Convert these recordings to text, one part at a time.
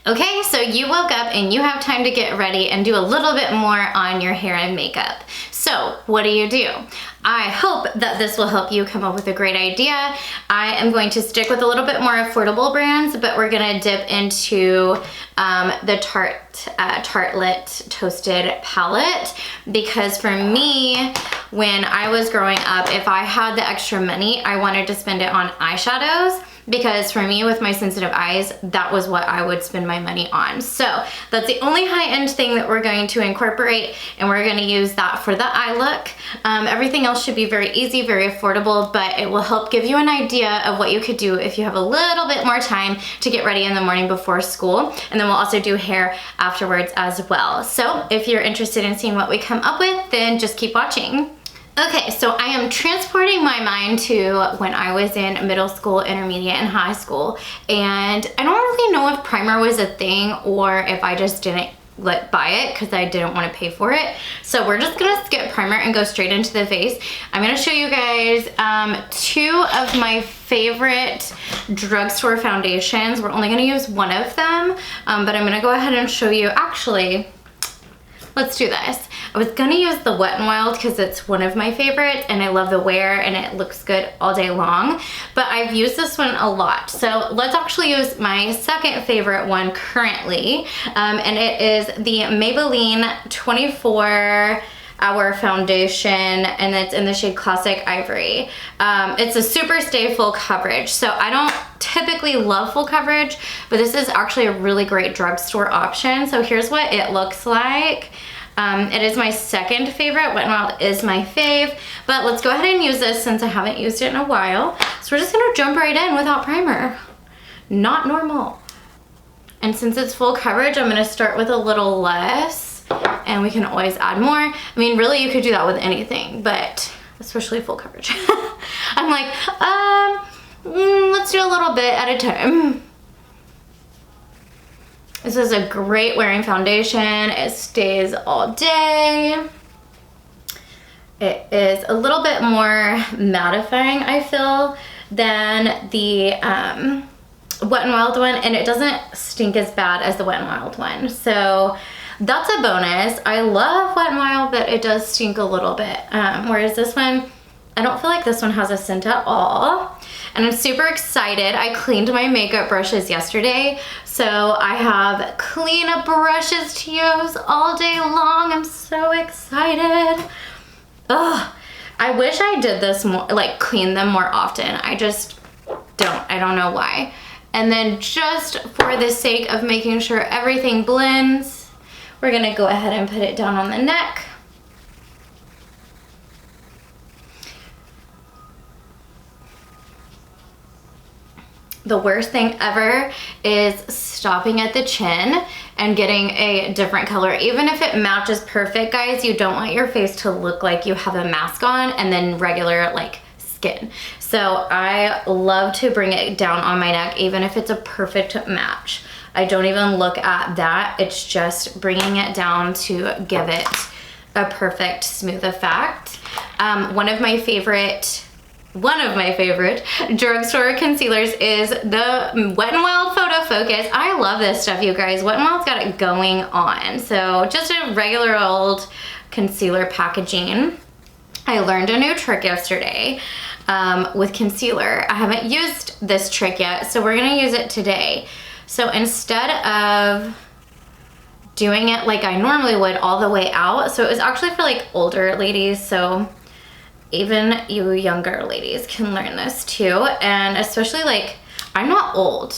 Okay, so you woke up and you have time to get ready and do a little bit more on your hair and makeup. So what do? I hope that this will help you come up with a great idea. I am going to stick with a little bit more affordable brands, but we're gonna dip into the Tartelette Toasted Palette, because for me, when I was growing up, if I had the extra money, I wanted to spend it on eyeshadows, because for me, with my sensitive eyes, that was what I would spend my money on. So that's the only high-end thing that we're going to incorporate, and we're gonna use that for the eye look. Everything else should be very easy, very affordable, but it will help give you an idea of what you could do if you have a little bit more time to get ready in the morning before school. And then we'll also do hair afterwards as well. So if you're interested in seeing what we come up with, then just keep watching. Okay, so I am transporting my mind to when I was in middle school, intermediate, and high school. And I don't really know if primer was a thing or if I just didn't buy it because I didn't want to pay for it. So we're just gonna skip primer and go straight into the face. I'm gonna show you guys two of my favorite drugstore foundations. We're only gonna use one of them, but I'm gonna go ahead and show you. Actually, let's do this. I was gonna use the Wet n Wild because it's one of my favorites and I love the wear and it looks good all day long, but I've used this one a lot. So let's actually use my second favorite one currently, and it is the Maybelline 24-Hour Foundation, and it's in the shade Classic Ivory. It's a super stay full coverage, so I don't typically love full coverage, but this is actually a really great drugstore option. So here's what it looks like. It is my second favorite. Wet n Wild is my fave, but let's go ahead and use this since I haven't used it in a while. So we're just gonna jump right in without primer. Not normal. And since it's full coverage, I'm gonna start with a little less, and we can always add more. I mean, really, you could do that with anything, but especially full coverage. I'm like, let's do a little bit at a time. This is a great wearing foundation. It stays all day. It is a little bit more mattifying, I feel, than the Wet n Wild one, and it doesn't stink as bad as the Wet n Wild one. So that's a bonus. I love Wet n Wild, but it does stink a little bit. Whereas this one, I don't feel like this one has a scent at all. And I'm super excited. I cleaned my makeup brushes yesterday, so I have clean brushes to use all day long. I'm so excited. Ugh, I wish I did this more, like clean them more often. I just don't. I don't know why. And then just for the sake of making sure everything blends, we're gonna go ahead and put it down on the neck. The worst thing ever is stopping at the chin and getting a different color. Even if it matches perfect, guys, you don't want your face to look like you have a mask on and then regular like skin. So I love to bring it down on my neck, even if it's a perfect match. I don't even look at that. It's just bringing it down to give it a perfect smooth effect. One of my favorite drugstore concealers is the Wet n Wild Photo Focus. I love this stuff, you guys. Wet n Wild's got it going on. So just a regular old concealer packaging. I learned a new trick yesterday with concealer. I haven't used this trick yet, so we're gonna use it today. So instead of doing it like I normally would all the way out, so it was actually for like older ladies, so even you younger ladies can learn this too. And especially like, I'm not old.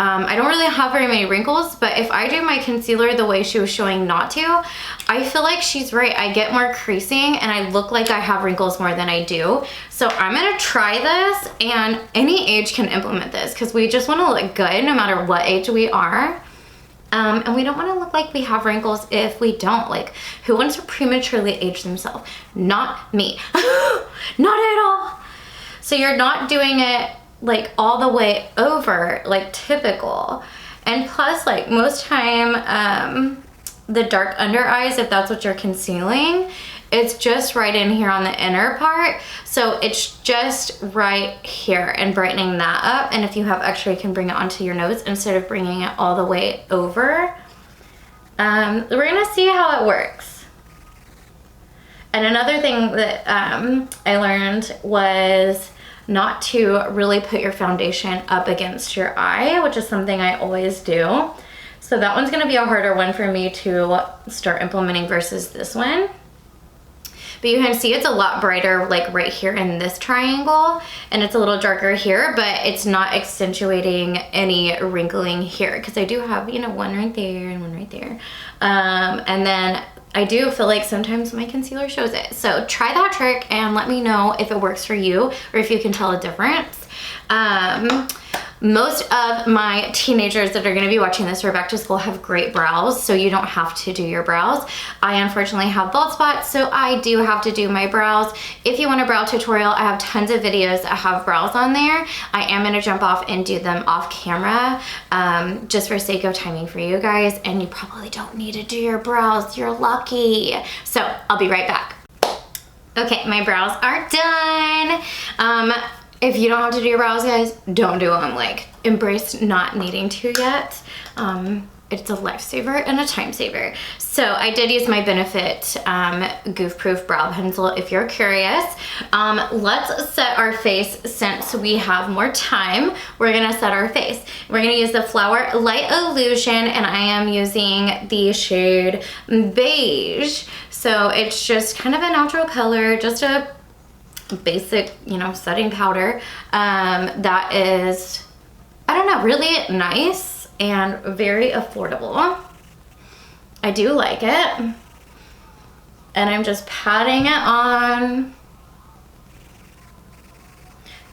I don't really have very many wrinkles, but if I do my concealer the way she was showing not to, I feel like she's right. I get more creasing and I look like I have wrinkles more than I do. So I'm gonna try this, and any age can implement this because we just wanna look good no matter what age we are. And we don't want to look like we have wrinkles if we don't. Like, who wants to prematurely age themselves? Not me. Not at all. So you're not doing it like all the way over like typical. And plus, like most time, the dark under eyes, if that's what you're concealing, It's just right in here on the inner part. So it's just right here and brightening that up. And if you have extra, you can bring it onto your nose instead of bringing it all the way over. We're gonna see how it works. And another thing that I learned was not to really put your foundation up against your eye, which is something I always do. So that one's gonna be a harder one for me to start implementing versus this one. But you can see it's a lot brighter like right here in this triangle, and it's a little darker here, but it's not accentuating any wrinkling here, because I do have, you know, one right there and one right there. And then I do feel like sometimes my concealer shows it. So try that trick and let me know if it works for you or if you can tell a difference. Most of my teenagers that are gonna be watching this for back to school have great brows, so you don't have to do your brows. I unfortunately have bald spots, so I do have to do my brows. If you want a brow tutorial, I have tons of videos that have brows on there. I am gonna jump off and do them off camera, just for sake of timing for you guys, and you probably don't need to do your brows, you're lucky. So I'll be right back. Okay, my brows are done. If you don't have to do your brows, guys, don't do them. Like, embrace not needing to yet. It's a lifesaver and a time saver. So I did use my Benefit Goof Proof Brow Pencil if you're curious. Let's set our face since we have more time. We're gonna set our face. We're gonna use the Flower Light Illusion, and I am using the shade Beige. So it's just kind of a natural color, just a basic, you know, setting powder that is, I don't know, really nice and very affordable. I do like it, and I'm just patting it on.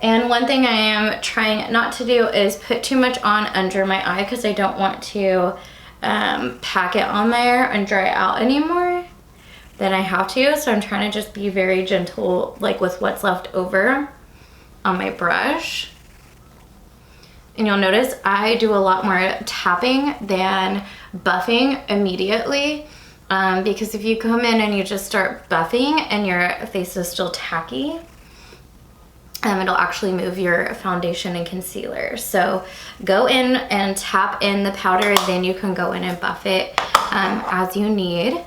And one thing I am trying not to do is put too much on under my eye, because I don't want to pack it on there and dry it out anymore than I have to. So I'm trying to just be very gentle, like with what's left over on my brush. And you'll notice I do a lot more tapping than buffing immediately, because if you come in and you just start buffing and your face is still tacky, it'll actually move your foundation and concealer. So go in and tap in the powder, then you can go in and buff it as you need.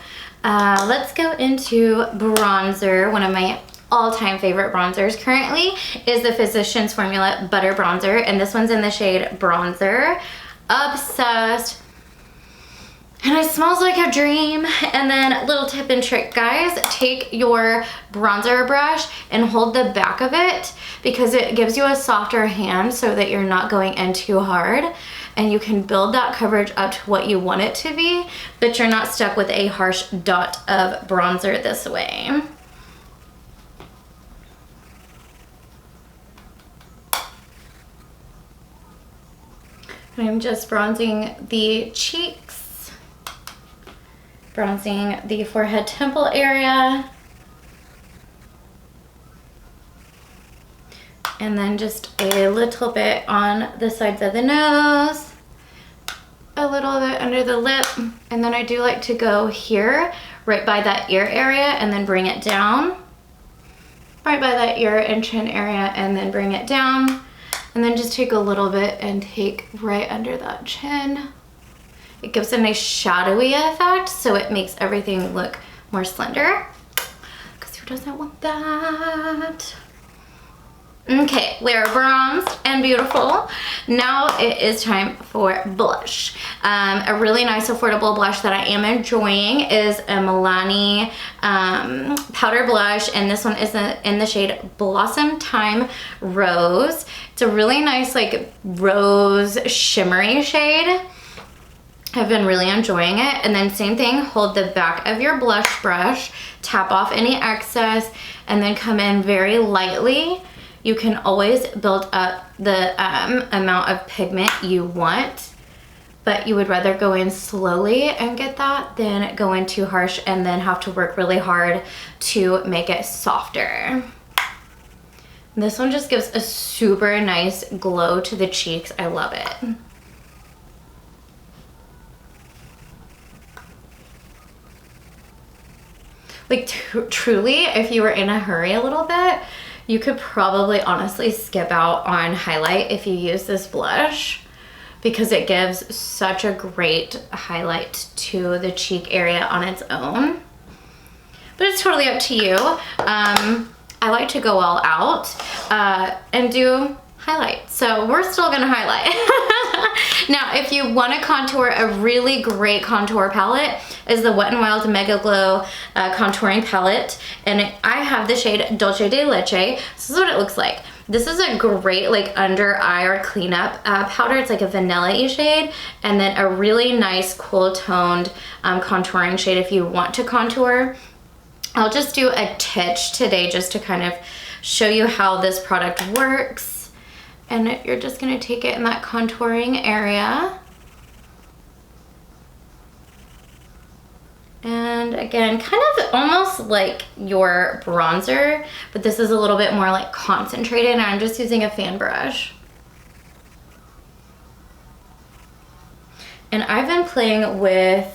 Let's go into bronzer. One of my all-time favorite bronzers currently is the Physicians Formula Butter Bronzer, and this one's in the shade Bronzer. Obsessed. And it smells like a dream. And then little tip and trick, guys, take your bronzer brush and hold the back of it, because it gives you a softer hand so that you're not going in too hard, and you can build that coverage up to what you want it to be, but you're not stuck with a harsh dot of bronzer this way. I'm just bronzing the cheeks, bronzing the forehead temple area, and then just a little bit on the sides of the nose, a little bit under the lip, and then I do like to go here right by that ear area and then bring it down, right by that ear and chin area, and then bring it down, and then just take a little bit and take right under that chin. It gives a nice shadowy effect, so it makes everything look more slender, because who doesn't want that? Okay, we're bronzed and beautiful. Now it is time for blush. A really nice affordable blush that I am enjoying is a Milani powder blush, and this one is in the shade Blossom Time Rose. It's a really nice like rose shimmery shade. I've been really enjoying it. And then same thing, hold the back of your blush brush, tap off any excess, and then come in very lightly. You can always build up the amount of pigment you want, but you would rather go in slowly and get that than go in too harsh and then have to work really hard to make it softer. This one just gives a super nice glow to the cheeks. I love it. Like truly, if you were in a hurry a little bit, you could probably honestly skip out on highlight if you use this blush, because it gives such a great highlight to the cheek area on its own. But it's totally up to you. I like to go all out and do highlight. So we're still gonna highlight. Now, if you wanna contour, a really great contour palette is the Wet n Wild Mega Glow contouring palette. And I have the shade Dolce de Leche. This is what it looks like. This is a great like under eye or cleanup powder. It's like a vanilla-y shade, and then a really nice cool toned contouring shade if you want to contour. I'll just do a titch today just to kind of show you how this product works. And you're just gonna take it in that contouring area. And again, kind of almost like your bronzer, but this is a little bit more like concentrated, and I'm just using a fan brush. And I've been playing with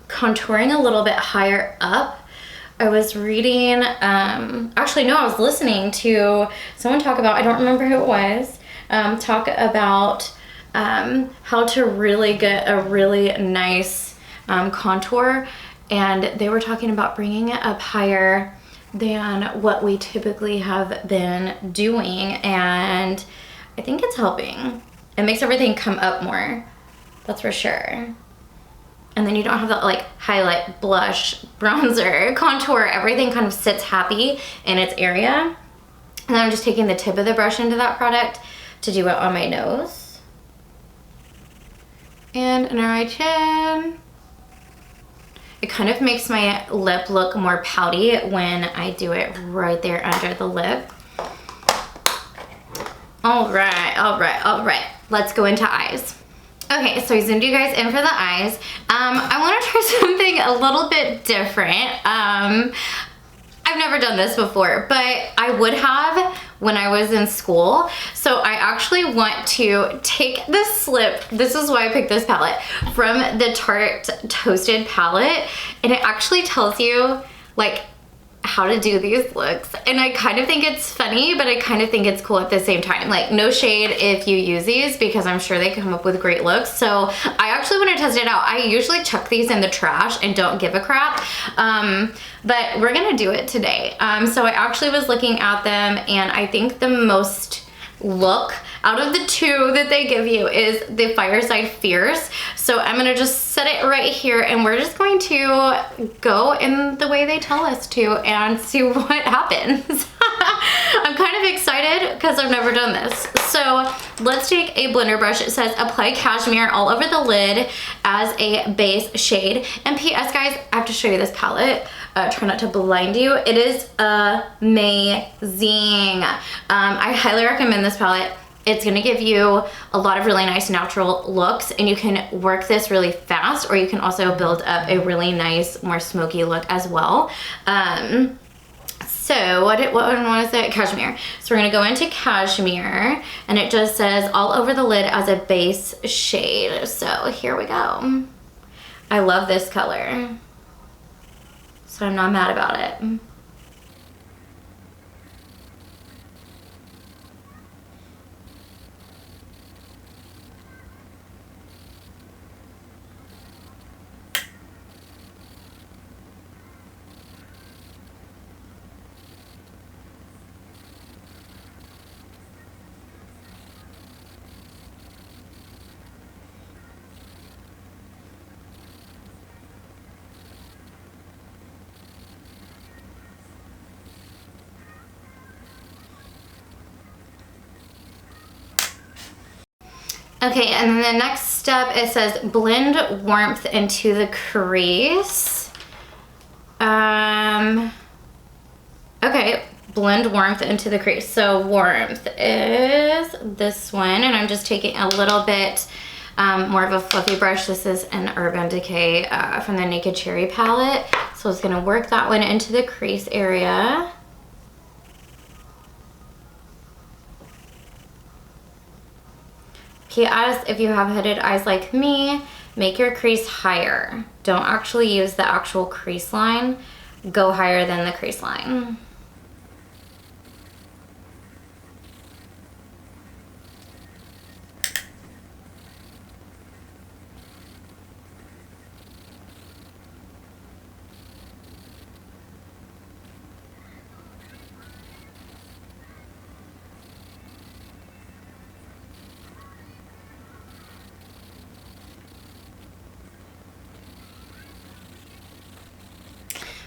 contouring a little bit higher up. I was reading, actually no, I was listening to someone talk about, I don't remember who it was, talk about how to really get a really nice contour, and they were talking about bringing it up higher than what we typically have been doing, and I think it's helping. It makes everything come up more, that's for sure. And then you don't have that like highlight, blush, bronzer, contour, everything kind of sits happy in its area. And then I'm just taking the tip of the brush into that product to do it on my nose. And under my chin. It kind of makes my lip look more pouty when I do it right there under the lip. All right. Let's go into eyes. Okay, so I zoomed you guys in for the eyes. I want to try something a little bit different. I've never done this before, but I would have when I was in school. So I actually want to take the slip, this is why I picked this palette, from the Tarte Toasted palette, and it actually tells you like how to do these looks. And I kind of think it's funny, but I kind of think it's cool at the same time. Like, no shade if you use these, because I'm sure they come up with great looks. So I actually want to test it out. I usually chuck these in the trash and don't give a crap. But we're gonna do it today. So I actually was looking at them, and I think the most look out of the two that they give you is the Fireside Fierce. So I'm gonna just set it right here, and we're just going to go in the way they tell us to and see what happens. I'm kind of excited because I've never done this. So let's take a blender brush. It says apply cashmere all over the lid as a base shade. And PS guys, I have to show you this palette. Try not to blind you. It is amazing. I highly recommend this palette. It's gonna give you a lot of really nice natural looks, and you can work this really fast, or you can also build up a really nice, more smoky look as well. So what one was it? Cashmere. So we're gonna go into Cashmere, and it just says all over the lid as a base shade. So here we go. I love this color, so I'm not mad about it. Okay, and then the next step, it says blend warmth into the crease. Okay, blend warmth into the crease. So warmth is this one, and I'm just taking a little bit more of a fluffy brush. This is an Urban Decay from the Naked Cherry palette. So it's gonna work that one into the crease area. PS, if you have hooded eyes like me, make your crease higher. Don't actually use the actual crease line. Go higher than the crease line.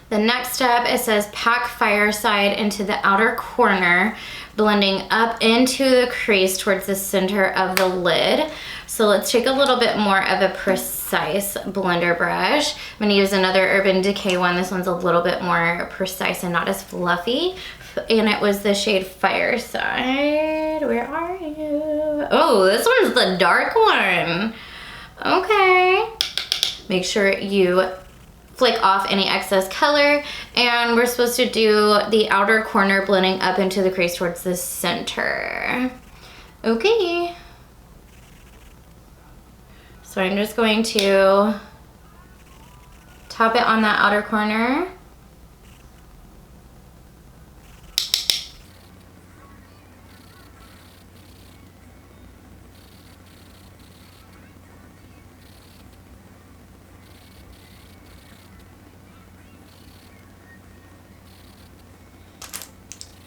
The next step, it says pack Fireside into the outer corner, blending up into the crease towards the center of the lid. So let's take a little bit more of a precise blender brush. I'm gonna use another Urban Decay one. This one's a little bit more precise and not as fluffy. And it was the shade Fireside. Where are you? Oh, this one's the dark one. Okay. Make sure you flick off any excess color, and we're supposed to do the outer corner blending up into the crease towards the center. Okay. So I'm just going to top it on that outer corner.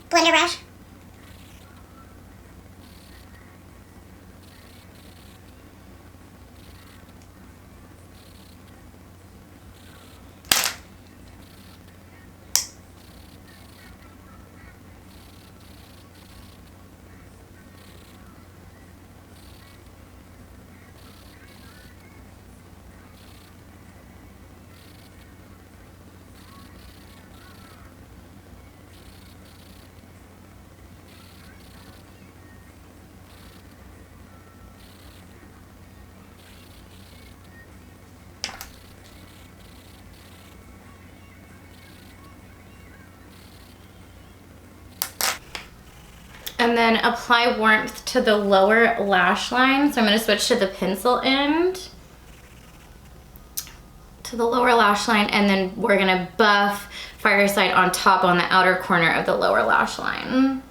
Blender brush. And then apply warmth to the lower lash line. So I'm gonna switch to the pencil end, to the lower lash line, and then we're gonna buff Fireside on top on the outer corner of the lower lash line.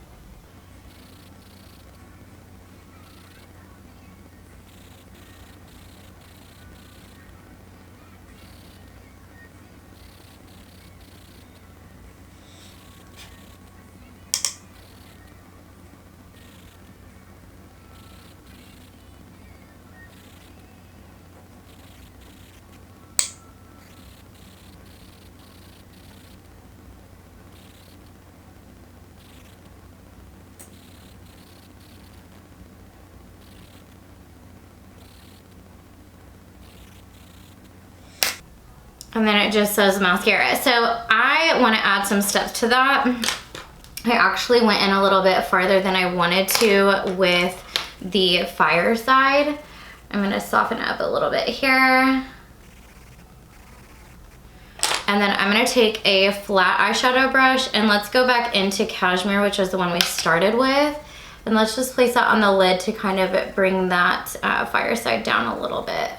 And then it just says mascara. So I want to add some steps to that. I actually went in a little bit farther than I wanted to with the Fireside. I'm going to soften up a little bit here. And then I'm going to take a flat eyeshadow brush, and let's go back into Cashmere, which is the one we started with. And let's just place that on the lid to kind of bring that Fireside down a little bit.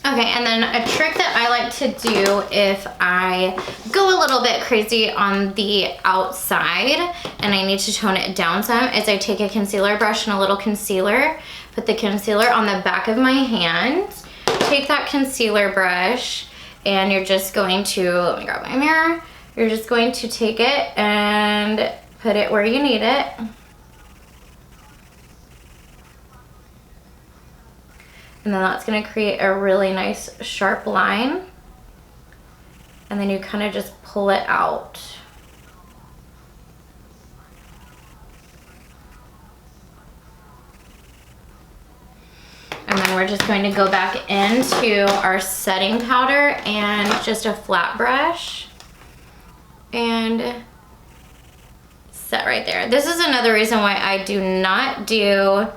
Okay, and then a trick that I like to do if I go a little bit crazy on the outside and I need to tone it down some is I take a concealer brush and a little concealer, put the concealer on the back of my hand, take that concealer brush, and you're just going to, let me grab my mirror, you're just going to take it and put it where you need it. And then that's gonna create a really nice sharp line. And then you kind of just pull it out. we're just going to go back into our setting powder and just a flat brush and set right there. This is another reason why I do not do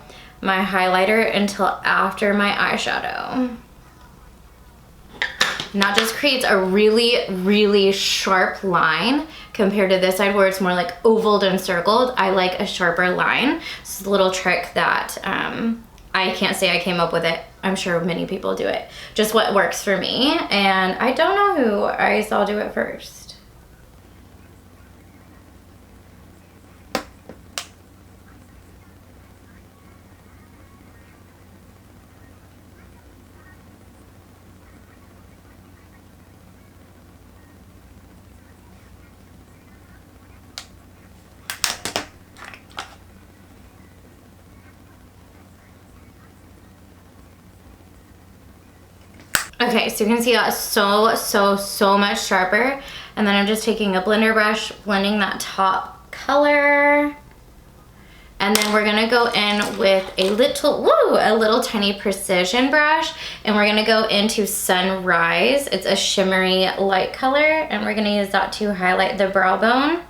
my highlighter until after my eyeshadow. And that just creates a really, really sharp line compared to this side where it's more like ovaled and circled. I like a sharper line. This is a little trick that I can't say I came up with it. I'm sure many people do it. Just what works for me. And I don't know who I saw do it first. Okay, so you can see that so much sharper. And then I'm just taking a blender brush, blending that top color. And then we're gonna go in with a little tiny precision brush, and we're gonna go into Sunrise. It's a shimmery light color, and we're gonna use that to highlight the brow bone.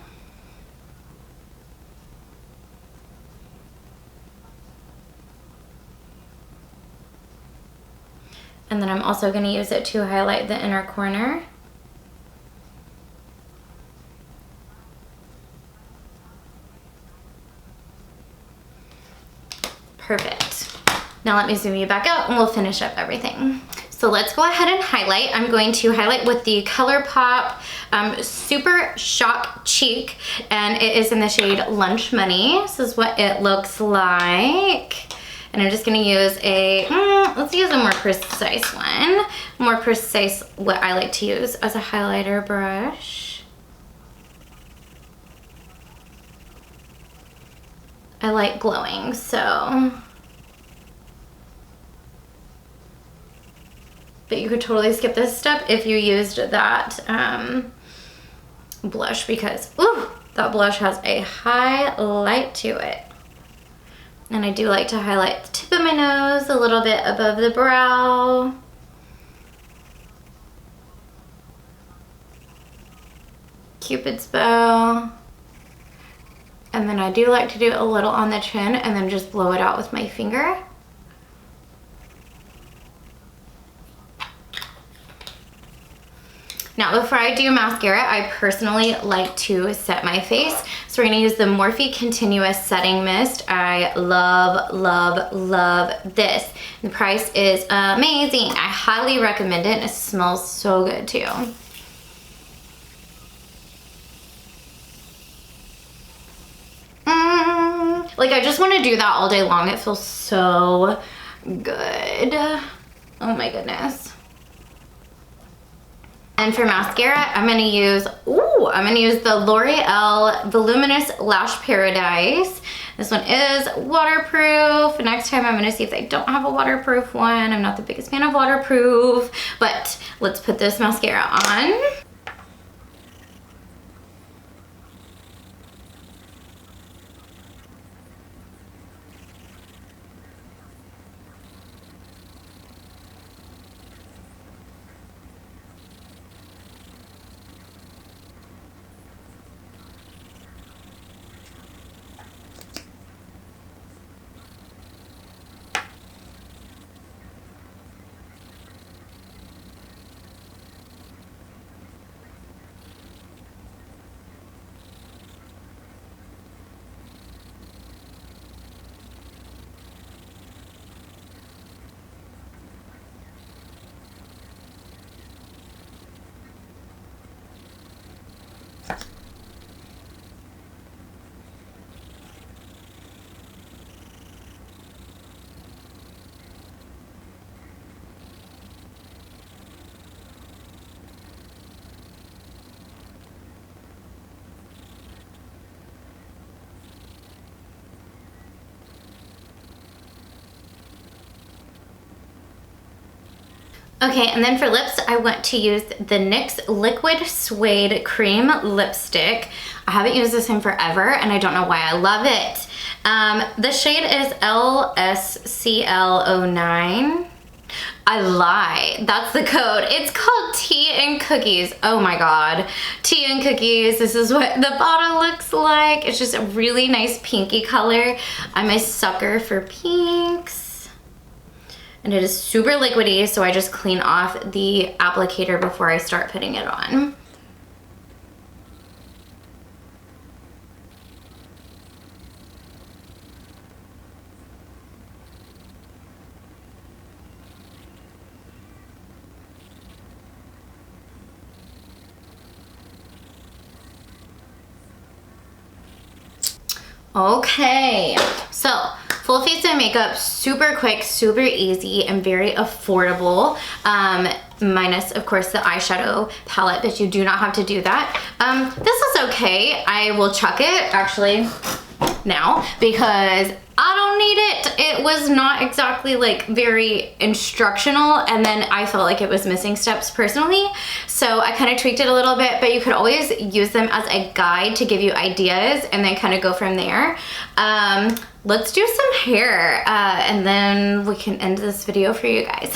And then I'm also gonna use it to highlight the inner corner. Perfect. Now let me zoom you back out and we'll finish up everything. So let's go ahead and highlight. I'm going to highlight with the ColourPop Super Shock Cheek, and it is in the shade Lunch Money. This is what it looks like. And I'm just gonna use a, let's use a more precise one. More precise, what I like to use as a highlighter brush. I like glowing, so. But you could totally skip this step if you used that blush, because, ooh, that blush has a highlight to it. And I do like to highlight the tip of my nose a little bit above the brow. Cupid's bow. And then I do like to do a little on the chin and then just blow it out with my finger. Now, before I do mascara, I personally like to set my face. So we're gonna use the Morphe Continuous Setting Mist. I love, love, love this. The price is amazing. I highly recommend it, and it smells so good too. Like, I just wanna do that all day long. It feels so good. Oh my goodness. And for mascara, I'm gonna use the L'Oreal Voluminous Lash Paradise. This one is waterproof. Next time I'm gonna see if they don't have a waterproof one. I'm not the biggest fan of waterproof, but let's put this mascara on. Okay, and then for lips, I want to use the NYX Liquid Suede Cream Lipstick. I haven't used this in forever, and I don't know why I love it. The shade is LSCL09. I lie. That's the code. It's called Tea and Cookies. Oh my god. Tea and Cookies. This is what the bottle looks like. It's just a really nice pinky color. I'm a sucker for pinks. And it is super liquidy, so I just clean off the applicator before I start putting it on. Okay, so full face of makeup, super quick, super easy, and very affordable. Minus, of course, the eyeshadow palette, but you do not have to do that. This is okay. I will chuck it, actually, now, because I don't need it. It was not exactly like very instructional, and then I felt like it was missing steps personally, so I kind of tweaked it a little bit, but you could always use them as a guide to give you ideas and then kind of go from there. Let's do some hair, and then we can end this video for you guys.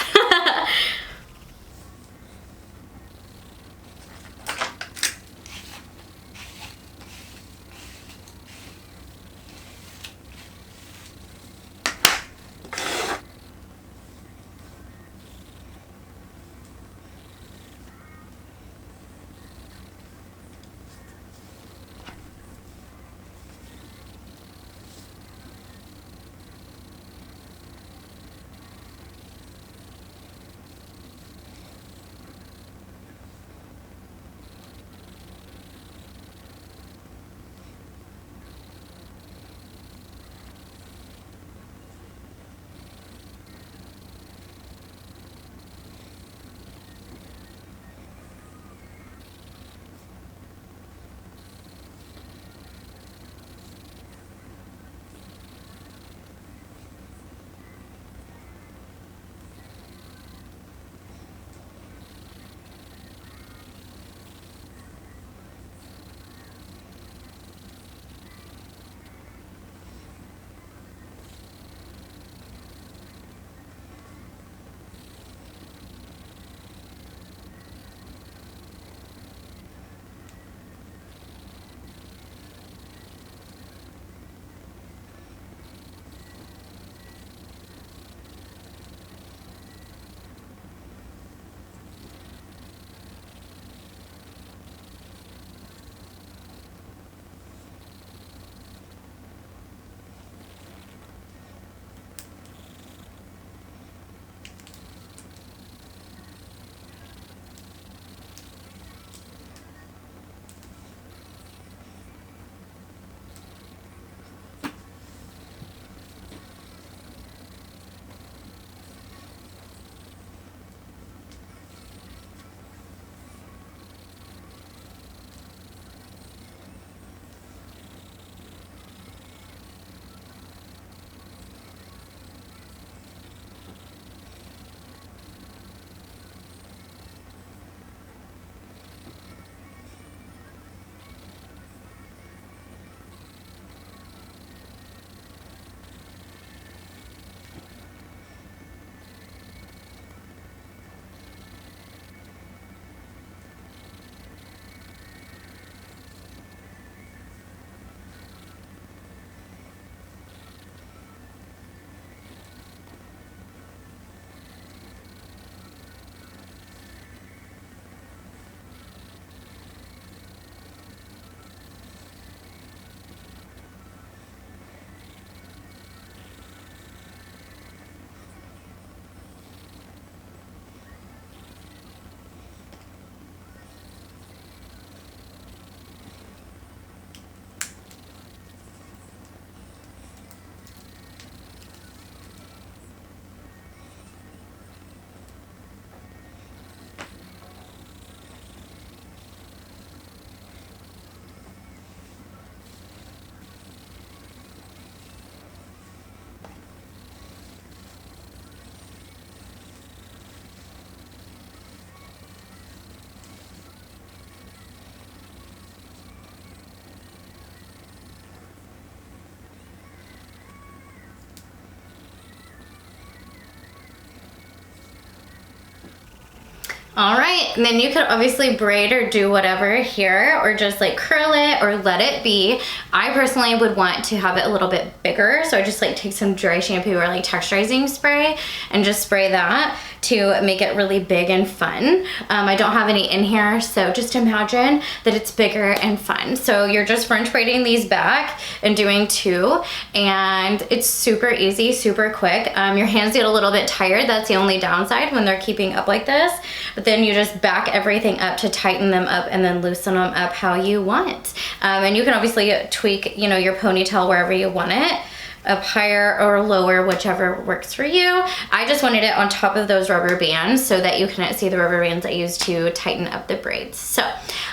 All right, and then you could obviously braid or do whatever here, or just like curl it or let it be. I personally would want to have it a little bit bigger, so I just like take some dry shampoo or like texturizing spray and just spray that to make it really big and fun. I don't have any in here, so just imagine that it's bigger and fun. So you're just French braiding these back and doing 2, and it's super easy, super quick. Your hands get a little bit tired. That's the only downside when they're keeping up like this, but then you just back everything up to tighten them up and then loosen them up how you want. And you can obviously tweak, you know, your ponytail wherever you want it, up higher or lower, whichever works for you. I just wanted it on top of those rubber bands so that you couldn't see the rubber bands I used to tighten up the braids. So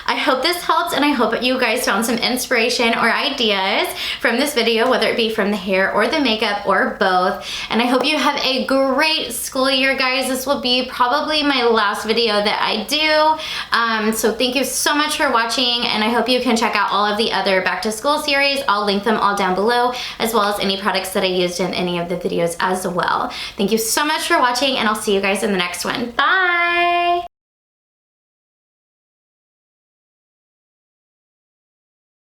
I hope this helped, and I hope that you guys found some inspiration or ideas from this video, whether it be from the hair or the makeup or both. And I hope you have a great school year, guys. This will be probably my last video that I do. So thank you so much for watching, and I hope you can check out all of the other back to school series. I'll link them all down below, as well as any products that I used in any of the videos as well. Thank you so much for watching, and I'll see you guys in the next one. Bye!